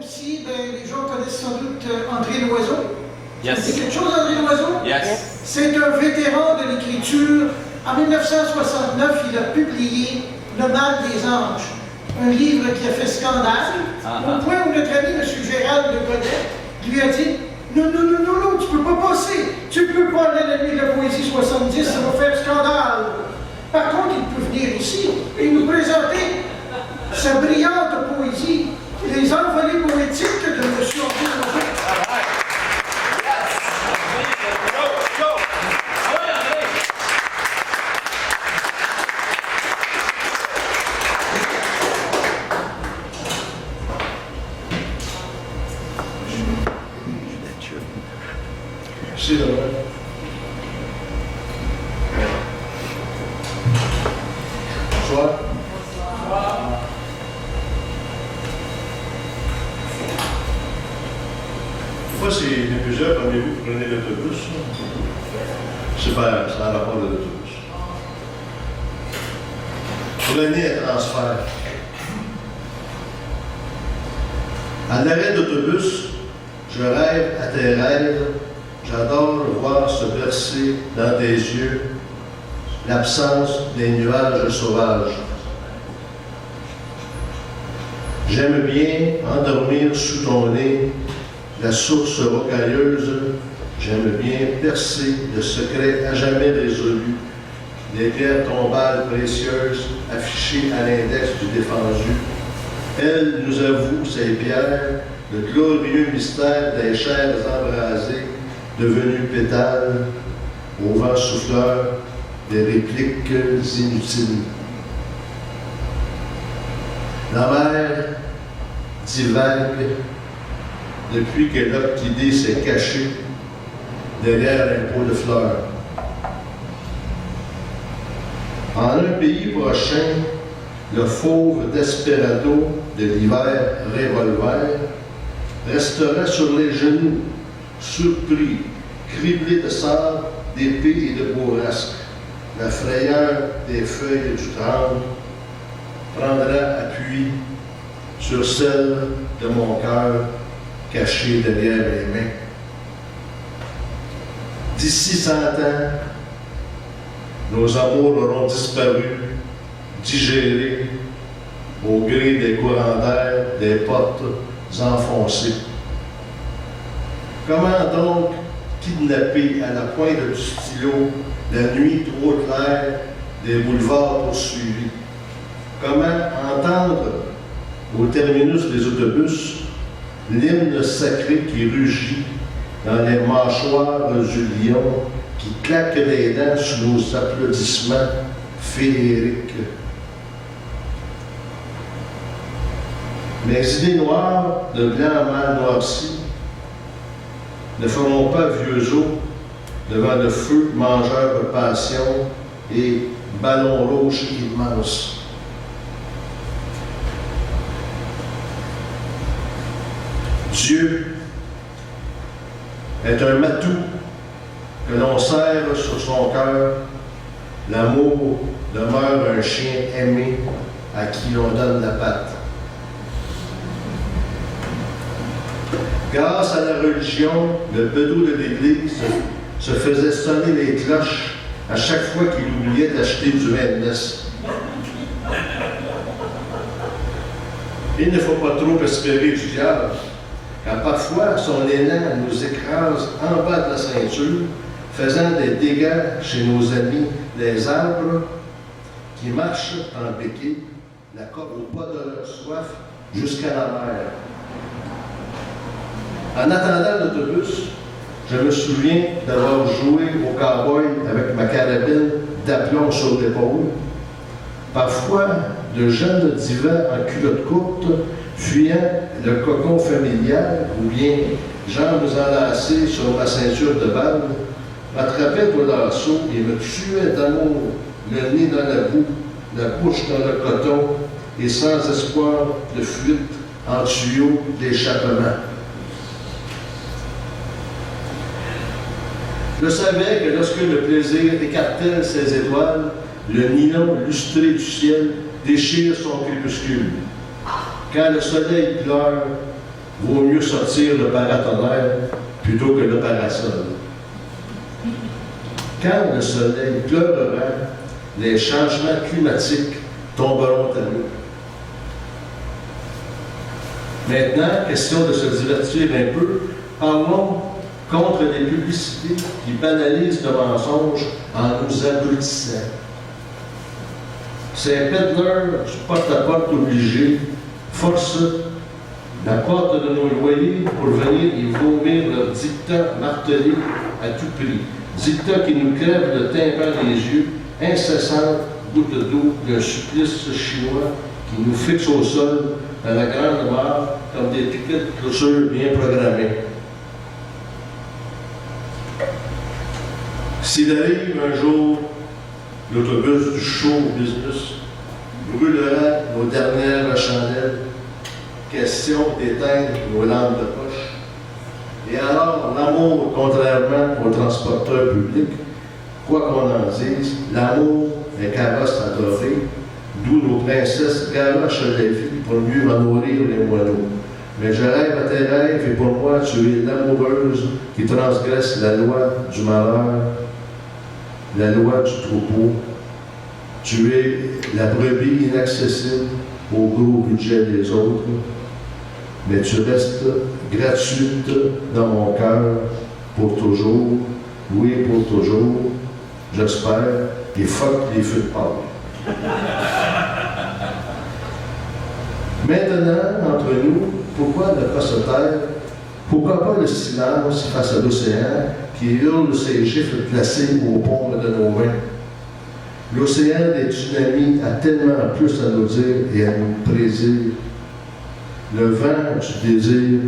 aussi, ben, les gens connaissent sans doute André Loiseau. Yes. C'est quelque chose, André Loiseau? Yes. C'est un vétéran de l'écriture. En 1969, il a publié Le Mal des Anges, un livre qui a fait scandale, au point où notre ami M. Gérald de Godet lui a dit non, non, non, non, non, tu peux pas passer, tu peux pas aller à la nuit de la poésie 70, ça va faire scandale. Par contre, il peut venir ici et nous présenter sa brillante poésie, Les envolées poétiques de M. André Loiseau. Merci, Laurent. Bonsoir. Des fois, c'est les plusieurs parmi vous qui prenez l'autobus. C'est pas ça a rapport de l'autobus. Prenez un transfert. À l'arrêt d'autobus, je rêve à tes rêves. J'adore voir se bercer dans tes yeux l'absence des nuages sauvages. J'aime bien endormir sous ton nez la source rocailleuse. J'aime bien percer le secret à jamais résolu des pierres tombales précieuses affichées à l'index du défendu. Elle nous avoue ces pierres, le glorieux mystère des chairs embrasées, devenues pétales, au vent souffleur, des répliques inutiles. La mer divague depuis que l'orchidée s'est cachée derrière un pot de fleurs. En un pays prochain, le fauve desperado de l'hiver revolver restera sur les genoux, surpris, criblé de sable, d'épées et de bourrasques. La frayeur des feuilles du tremble prendra appui sur celle de mon cœur caché derrière les mains. D'ici 100 ans, nos amours auront disparu, digérés au gré des courants d'air, des portes enfoncées. Comment donc kidnapper à la pointe du stylo la nuit trop claire des boulevards poursuivis? Comment entendre au terminus des autobus l'hymne sacré qui rugit dans les mâchoires du lion qui claque les dents sous nos applaudissements féeriques? Mes idées noires de blanc mal noirci ne feront pas vieux os devant le feu mangeur de passion et ballon rouge immense. Dieu est un matou que l'on serre sur son cœur. L'amour demeure un chien aimé à qui l'on donne la patte. Grâce à la religion, le bedeau de l'Église se faisait sonner les cloches à chaque fois qu'il oubliait d'acheter du vin de messe. Il ne faut pas trop espérer du diable, car parfois son élan nous écrase en bas de la ceinture, faisant des dégâts chez nos amis les arbres qui marchent en béquille, la corde au pas de leur soif jusqu'à la mer. En attendant l'autobus, je me souviens d'avoir joué au cow-boy avec ma carabine d'aplomb sur l'épaule. Parfois, de jeunes divans en culotte courte, fuyant le cocon familial, ou bien jambes enlacées sur ma ceinture de balle, m'attrapaient au lasso et me tuaient d'amour, le nez dans la boue, la bouche dans le coton, et sans espoir de fuite en tuyau d'échappement. Je savais que lorsque le plaisir écartèle ses étoiles, le nylon lustré du ciel déchire son crépuscule. Quand le soleil pleure, vaut mieux sortir le paratonnerre plutôt que le parasol. Quand le soleil pleurera, les changements climatiques tomberont à l'eau. Maintenant, question de se divertir un peu, parlons contre les publicités qui banalisent le mensonge en nous abrutissant. Ces peddlers du porte-à-porte obligés forcent la porte de nos loyers pour venir y vomir leur dictat martelé à tout prix. Dictat qui nous crève le tympan des yeux, incessante goutte d'eau d'un supplice chinois qui nous fixe au sol dans la grande mare comme des piquets de clôture bien programmés. S'il arrive un jour, l'autobus du show business brûlera nos dernières chandelles, question d'éteindre nos lampes de poche. Et alors, l'amour, contrairement aux transporteurs publics, quoi qu'on en dise, l'amour est carrosse adorée, d'où nos princesses garochent la vie pour mieux en nourrir les moineaux. Mais je rêve à tes rêves et pour moi, tu es l'amoureuse qui transgresse la loi du malheur, la loi du troupeau. Tu es la brebis inaccessible au gros budget des autres, mais tu restes gratuite dans mon cœur pour toujours, oui, pour toujours, j'espère, et fuck les feux de Pâques. Maintenant, entre nous, pourquoi ne pas se taire? Pourquoi pas le silence face à l'océan qui hurle ses gifles placés au pommes de nos mains? L'océan des tsunamis a tellement plus à nous dire et à nous prédire. Le vent du désir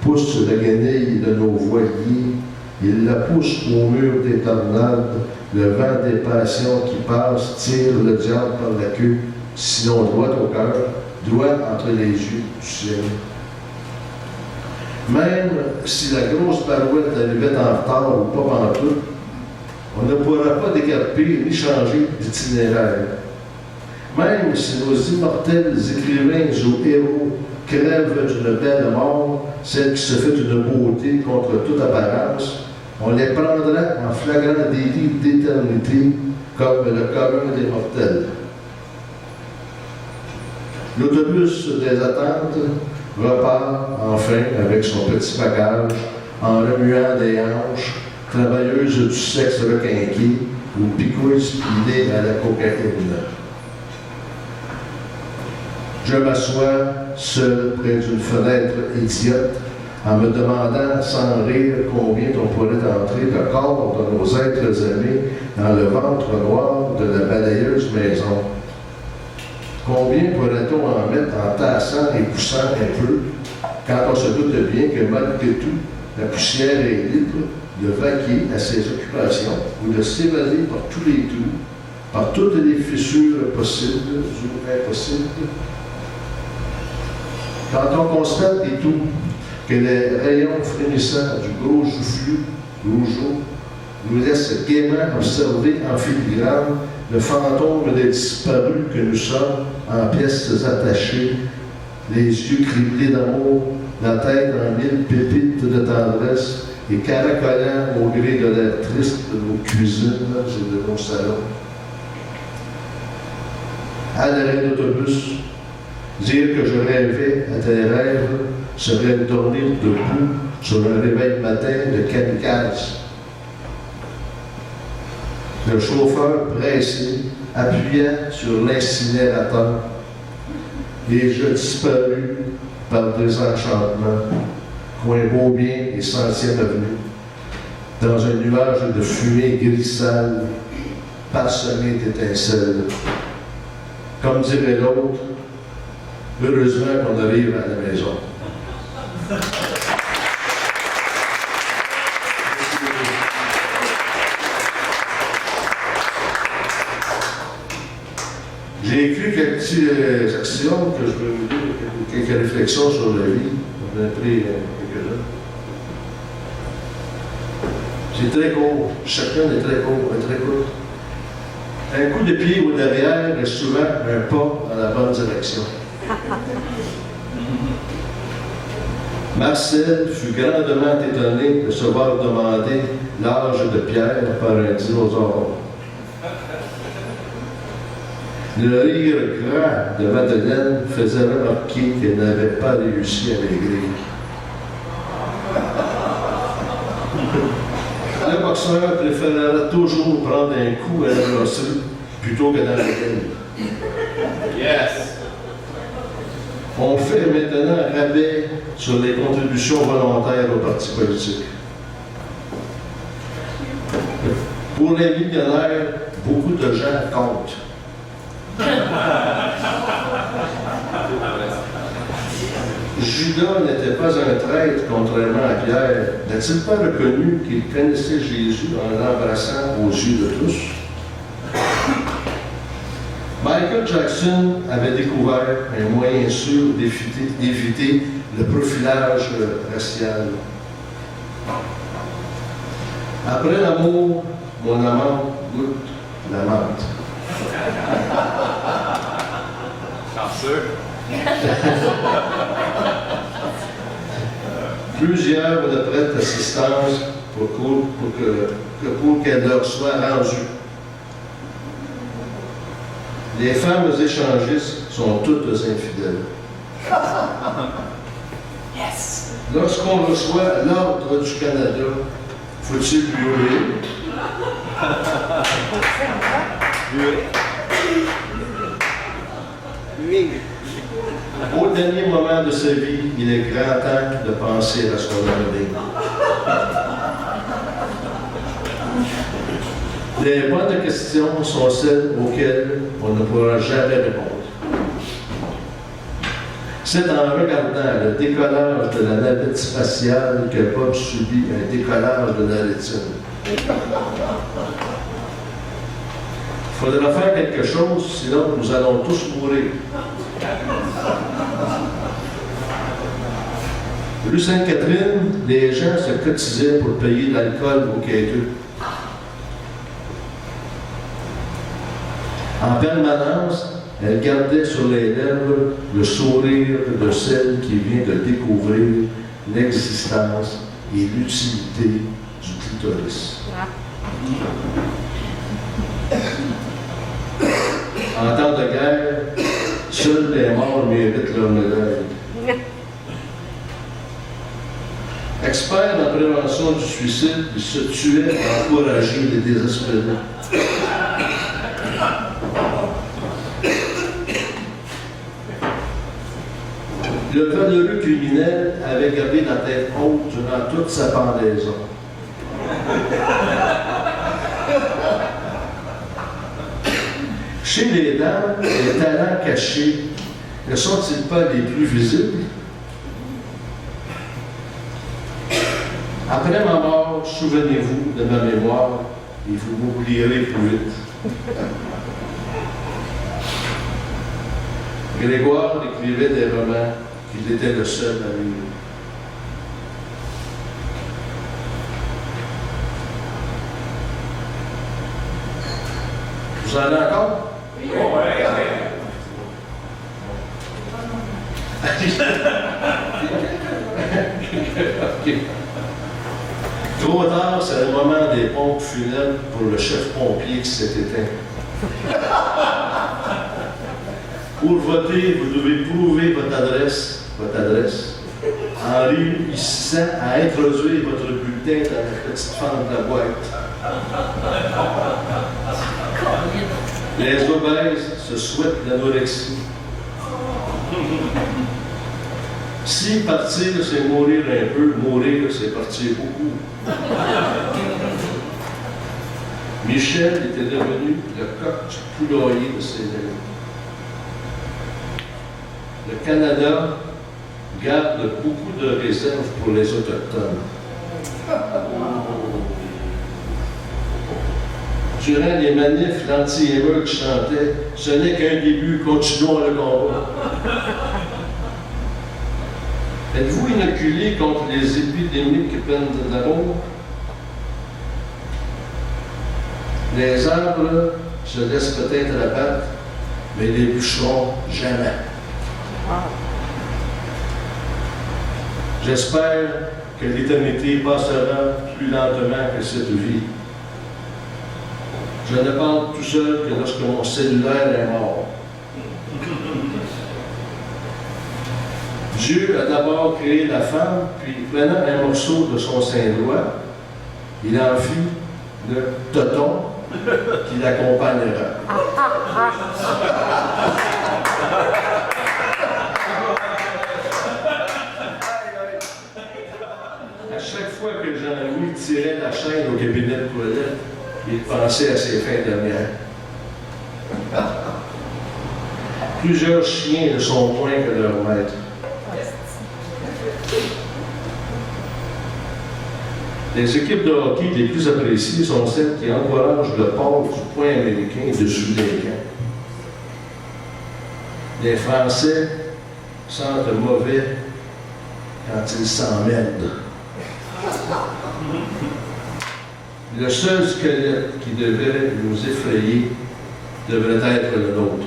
pousse la guenille de nos voiliers. Il la pousse au mur des tornades. Le vent des passions qui passe tire le diable par la queue, sinon droit au cœur, droit entre les yeux du ciel. Même si la grosse barouette arrivait en retard ou pas pantoute, on ne pourra pas décarper ni changer d'itinéraire. Même si nos immortels écrivains ou héros crèvent d'une belle mort, celle qui se fait une beauté contre toute apparence, on les prendra en flagrant délit d'éternité comme le commun des mortels. L'autobus des attentes repart enfin avec son petit bagage en remuant des hanches, travailleuse du sexe requinqué ou picouille speedée à la cocaïne. Je m'assois seul près d'une fenêtre idiote en me demandant sans rire combien on pourrait entrer de corps de nos êtres aimés dans le ventre noir de la balayeuse maison. Combien pourrait-on en mettre en tassant et poussant un peu quand on se doute bien que malgré tout, la poussière est libre de vaquer à ses occupations ou de s'évader par tous les trous, par toutes les fissures possibles ou impossibles? Quand on constate et tout que les rayons frémissants du gros joufflu, rougeau, nous laissent gaiement observer en filigrane le fantôme des disparus que nous sommes en pièces attachées, les yeux criblés d'amour, la tête en mille pépites de tendresse et caracolant au gré de l'air triste de nos cuisines et de nos salons. À l'arrêt d'autobus, dire que je rêvais à tes rêves serait dormir debout sur un réveil matin de kamikaze. Le chauffeur pressé appuyant sur l'incinérateur et je disparus par désenchantement, coin Beaubien et 100e avenue, dans un nuage de fumée gris sale, parsemé d'étincelles. Comme dirait l'autre, heureusement qu'on arrive à la maison. J'ai écrit quelques petites actions que je veux vous dire, quelques réflexions sur la vie. On en a pris quelques-uns. C'est très court. Chacun est très court, est très court. Un coup de pied au derrière est souvent un pas dans la bonne direction. Marcel fut grandement étonné de se voir demander l'âge de Pierre par un dinosaure. Le rire grand de Madeleine faisait remarquer qu'elle n'avait pas réussi à maigrir. Le boxeur préférera toujours prendre un coup à la brasserie plutôt que dans la gueule. Yes! On fait maintenant un rabais sur les contributions volontaires aux partis politiques. Pour les millionnaires, beaucoup de gens comptent. Judas n'était pas un traître, contrairement à Pierre. N'a-t-il pas reconnu qu'il connaissait Jésus en l'embrassant aux yeux de tous? Michael Jackson avait découvert un moyen sûr d'éviter le profilage racial. Après l'amour, mon amant goûte la menthe. Chanceux. Plusieurs ne prêtent assistance pour qu'elle leur soit rendue. Les femmes échangistes sont toutes infidèles. Yes! Lorsqu'on reçoit l'Ordre du Canada, faut-il lui Oui. Au dernier moment de sa vie, il est grand temps de penser à son avenir. Les bonnes questions sont celles auxquelles on ne pourra jamais répondre. C'est en regardant le décollage de la navette spatiale que Bob subit un décollage de la rétine. Il faudra faire quelque chose, sinon nous allons tous mourir. Rue Sainte-Catherine, les gens se cotisaient pour payer l'alcool aux quêteux. En permanence, elle gardait sur les lèvres le sourire de celle qui vient de découvrir l'existence et l'utilité du clitoris. En temps de guerre, seuls les morts méritent leur médaille. Expert en prévention du suicide, il se tuait à encourager les désespérés. Le valeureux criminel avait gardé la tête haute durant toute sa pendaison. Chez les dames, les talents cachés ne sont-ils pas les plus visibles? Après ma mort, souvenez-vous de ma mémoire et vous m'oublierez plus vite. Grégoire écrivait des romans qu'il était le seul à lire. Vous en avez encore? Oui, oui. OK. Trop tard, c'est le moment des pompes funèbres pour le chef pompier qui s'est éteint. Pour voter, vous devez prouver votre adresse, en réussissant à introduire votre bulletin dans la petite fente de la boîte. Les obèses se souhaitent l'anorexie. Si partir, c'est mourir un peu, mourir, c'est partir beaucoup. Michel était devenu le coq poulailler de ses amis. Le Canada garde beaucoup de réserves pour les Autochtones. Durant les manifs, l'anti-émeute chantait « Ce n'est qu'un début, continuons le combat ». Êtes-vous inoculé contre les épidémies qui peinent de l'amour? Les arbres se laissent peut-être abattre, mais les bûcherons, jamais. J'espère que l'éternité passera plus lentement que cette vie. Je ne parle tout seul que lorsque mon cellulaire est mort. Dieu a d'abord créé la femme, puis prenant un morceau de son sein droit, il en fit le toton qui l'accompagnera. À chaque fois que Jean-Louis tirait la chaîne au cabinet de toilette, il pensait à ses fins dernières. Plusieurs chiens ne sont moins que leur maître. Les équipes de hockey les plus appréciées sont celles qui encouragent le port du point américain dessus les camps. Les Français sentent mauvais quand ils s'emmerdent. Le seul squelette qui devrait nous effrayer devrait être le nôtre.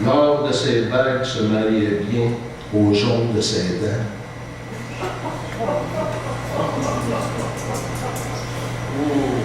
L'or de ses bagues se mariait bien au jaune de ses dents.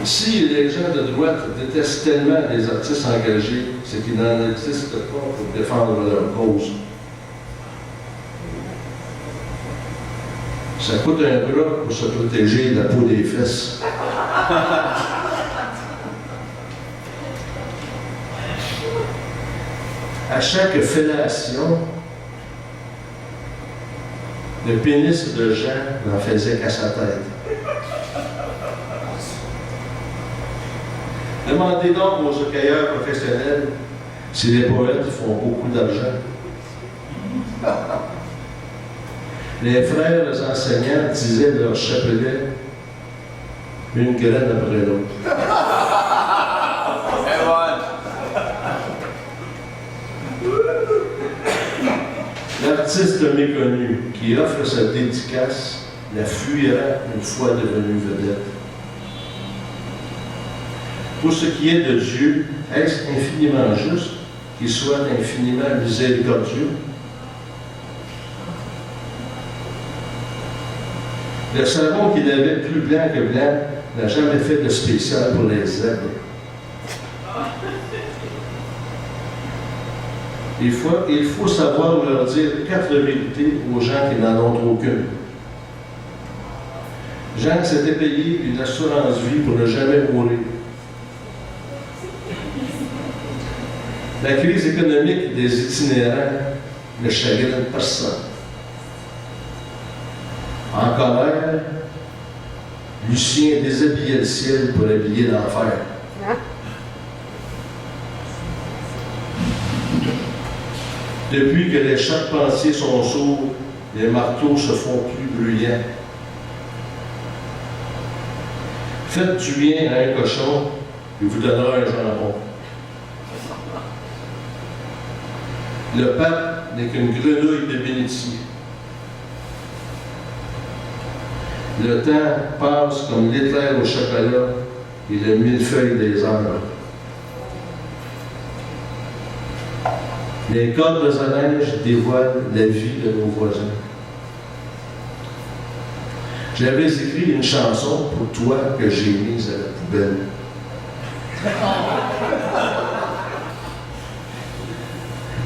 Si les gens de droite détestent tellement les artistes engagés, c'est qu'ils n'en existent pas pour défendre leur cause. Ça coûte un bras pour se protéger de la peau des fesses. À chaque fellation, le pénis de Jean n'en faisait qu'à sa tête. Demandez donc aux hockeyeurs professionnels si les poètes font beaucoup d'argent. Les frères enseignants disaient de leur chapelet une graine après l'autre. L'artiste méconnu qui offre sa dédicace la fuira une fois devenu vedette. Pour ce qui est de Dieu, est-ce infiniment juste qu'il soit infiniment miséricordieux? Le savon qu'il avait plus blanc que blanc n'a jamais fait de spécial pour les zèbres. Il faut savoir leur dire 4 vérités aux gens qui n'en ont aucune. Jean s'était payé une assurance vie pour ne jamais mourir. La crise économique des itinérants ne chagrine personne. En colère, Lucien déshabillait le ciel pour habiller l'enfer. Depuis que les charpentiers sont sourds, les marteaux se font plus bruyants. Faites du bien à un cochon, il vous donnera un jambon. Le pape n'est qu'une grenouille de bénédiction. Le temps passe comme l'éclair au chocolat et le millefeuille des heures. Les cordes à neige dévoilent la vie de nos voisins. J'avais écrit une chanson pour toi que j'ai mise à la poubelle.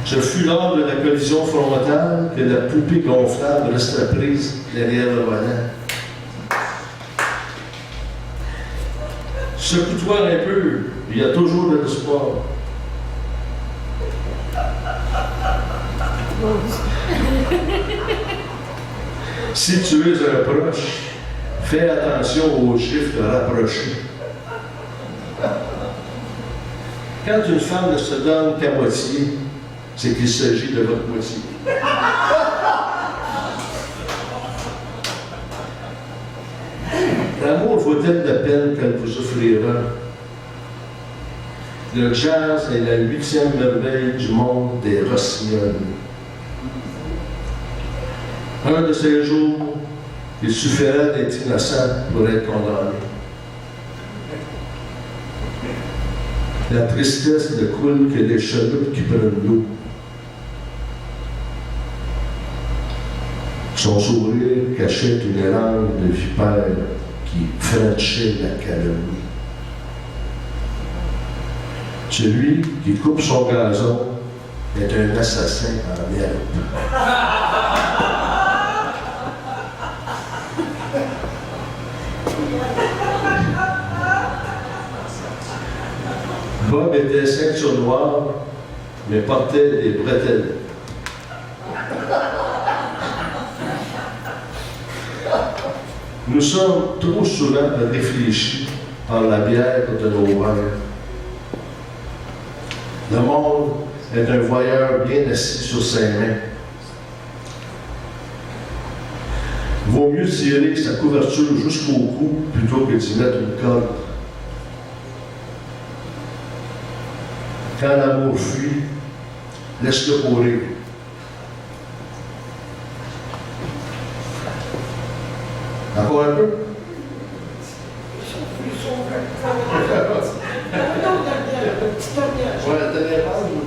Ce fut lors de la collision frontale que la poupée gonflable resta prise derrière le volant. Secoue-toi un peu, il y a toujours de l'espoir. Si tu es un proche, fais attention aux chiffres rapprochés. Quand une femme ne se donne qu'à moitié, c'est qu'il s'agit de votre moitié. L'amour vaut-elle la peine qu'elle vous offrira? Le jazz est la 8e merveille du monde des rossignols. Un de ces jours, il suffira d'être innocent pour être condamné. La tristesse ne coule que les chaloupes qui prennent l'eau. Son sourire cachait une langue de vipère qui frenchait la calomnie. Celui qui coupe son gazon est un assassin en herbe. Bob était ceinture noire, mais portait des bretelles. Nous sommes trop souvent réfléchis par la bière de nos verres. Le monde est un voyeur bien assis sur ses mains. Vaut mieux tirer sa couverture jusqu'au cou plutôt que d'y mettre une corde. Quand l'amour fuit, laisse-le courir. Encore un peu? Ouais, la dernière page ou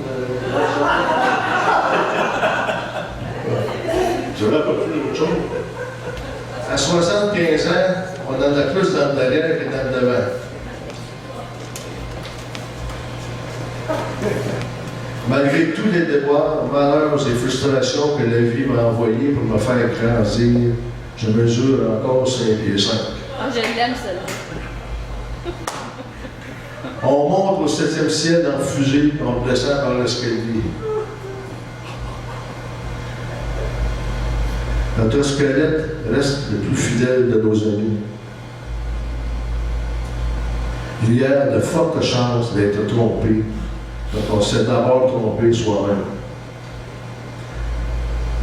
j'aurais pas pu autre chose. À 75 ans, on en a plus dans le derrière que dans le devant. Malgré tous les déboires, malheurs et frustrations que la vie m'a envoyés pour me faire grandir, je mesure encore 5 pieds 5. Oh, je l'aime, celle-là. On monte au 7e ciel en fusée, on descend par l'escalier. Notre squelette reste le plus fidèle de nos amis. Il y a de fortes chances d'être trompé quand on s'est d'abord trompé soi-même.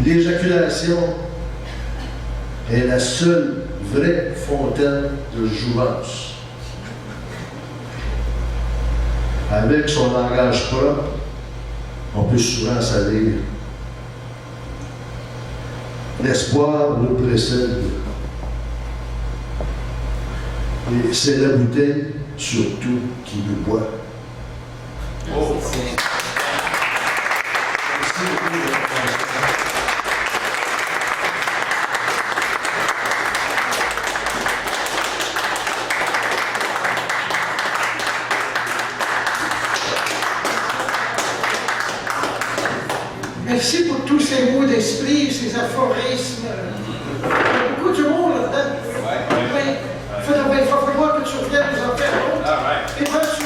L'éjaculation est la seule vraie fontaine de jouvence. Avec son langage propre, on peut souvent salir. L'espoir nous précède. Et c'est la bouteille, surtout, qui nous boit. Oh. Merci beaucoup de votre attention. Merci pour tous ces mots d'esprit, ces aphorismes. Il y a beaucoup d'humour là-dedans. Ouais. Oui. Il va falloir que tu reviennes nous en faire d'autres. All right. Éventuellement,